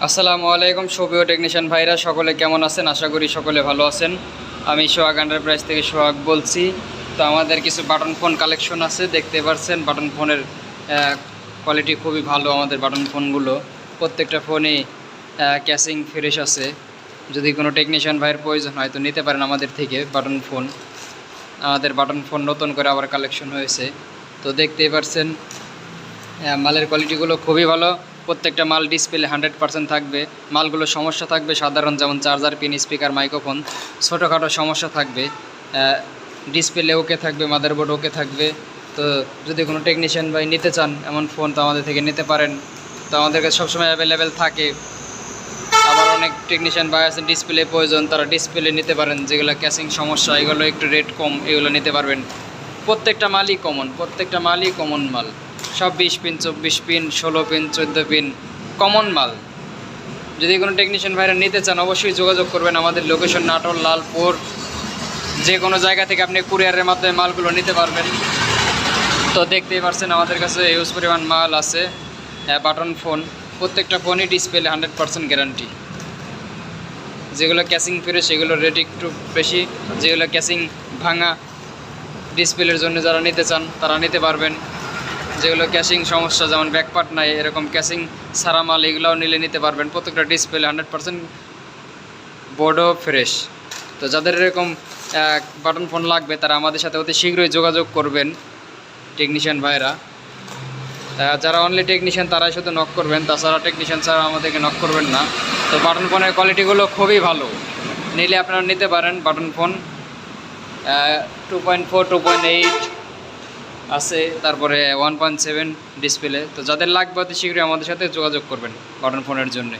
আসসালামু আলাইকুম সুপ্রিয় টেকনিশিয়ান ভাইরা, সকলে কেমন আছেন? আশা করি সকলে ভালো আছেন। আমি সোহাগ এন্টারপ্রাইজ থেকে সোহাগ বলছি। তো আমাদের কিছু বাটন ফোন কালেকশন আছে, দেখতে পাচ্ছেন বাটন ফোনের কোয়ালিটি খুবই ভালো। আমাদের বাটন ফোনগুলো প্রত্যেকটা ফোনই ক্যাসিং ফ্রেশ আছে। যদি কোনো টেকনিশিয়ান ভাইয়ের প্রয়োজন হয় তো নিতে পারেন আমাদের থেকে বাটন ফোন। আমাদের বাটন ফোন নতুন করে আবার কালেকশন হয়েছে। তো দেখতেই পাচ্ছেন মালের কোয়ালিটিগুলো খুবই ভালো। প্রত্যেকটা মাল ডিসপ্লে 100% থাকবে। মালগুলো সমস্যা থাকবে সাধারণ, যেমন চার্জার পিন, স্পিকার, মাইক্রোফোন, ছোটোখাটো সমস্যা থাকবে। ডিসপ্লে ওকে থাকবে, মাদারবোর্ড ওকে থাকবে। তো যদি কোনো টেকনিশিয়ান ভাই নিতে চান এমন ফোন তো আমাদের থেকে নিতে পারেন। তো আমাদের কাছে সবসময় অ্যাভেলেবেল থাকে। আবার অনেক টেকনিশিয়ান ভাই আছেন ডিসপ্লে প্রয়োজন, তারা ডিসপ্লে নিতে পারেন। যেগুলো ক্যাসিং সমস্যা, এগুলো একটু রেট কম, এগুলো নিতে পারবেন। প্রত্যেকটা মালই কমন মাল। সব 20 pin, 24 pin, 16 pin, 14 pin common মাল। যদি কোনো টেকনিশিয়ান ভাইরা নিতে চান অবশ্যই যোগাযোগ করবেন। আমাদের লোকেশন নাটোর, লালপুর। যে কোনো জায়গা থেকে আপনি কুরিয়ারের মাধ্যমে মালগুলো নিতে পারবেন। তো দেখতেই পাচ্ছেন আমাদের কাছে হিউজ পরিমাণ মাল আছে। বাটন ফোন, প্রত্যেকটা ফোনই ডিসপ্লে 100% গ্যারান্টি। যেগুলো ক্যাসিং ফিরে সেগুলো রেট একটু বেশি। যেগুলো ক্যাসিং ভাঙা, ডিসপ্লের জন্য যারা নিতে চান তারা নিতে পারবেন। যেগুলো ক্যাসিং সমস্যা, যেমন ব্যাকপার্ট নাই, এরকম ক্যাসিং সারা মাল, এগুলোও নিলে নিতে পারবেন। প্রত্যেকটা ডিসপ্লে 100% বোর্ডও ফ্রেশ। তো যাদের এরকম বাটন ফোন লাগবে তারা আমাদের সাথে অতি শীঘ্রই যোগাযোগ করবেন টেকনিশিয়ান ভাইরা। যারা অনলি টেকনিশিয়ান তারাই শুধু নক করবেন, তাছাড়া টেকনিশিয়ান ছাড়া আমাদেরকে নক করবেন না। তো বাটন ফোনের কোয়ালিটিগুলো খুবই ভালো, নিলে আপনারা নিতে পারেন। বাটন ফোন 2.4, 2.8 আছে, তারপরে 1.7 ডিসপ্লে। তো যাদের লাগবে অতি শীঘ্রই আমাদের সাথে যোগাযোগ করবেন বাটন ফোনের জন্যে।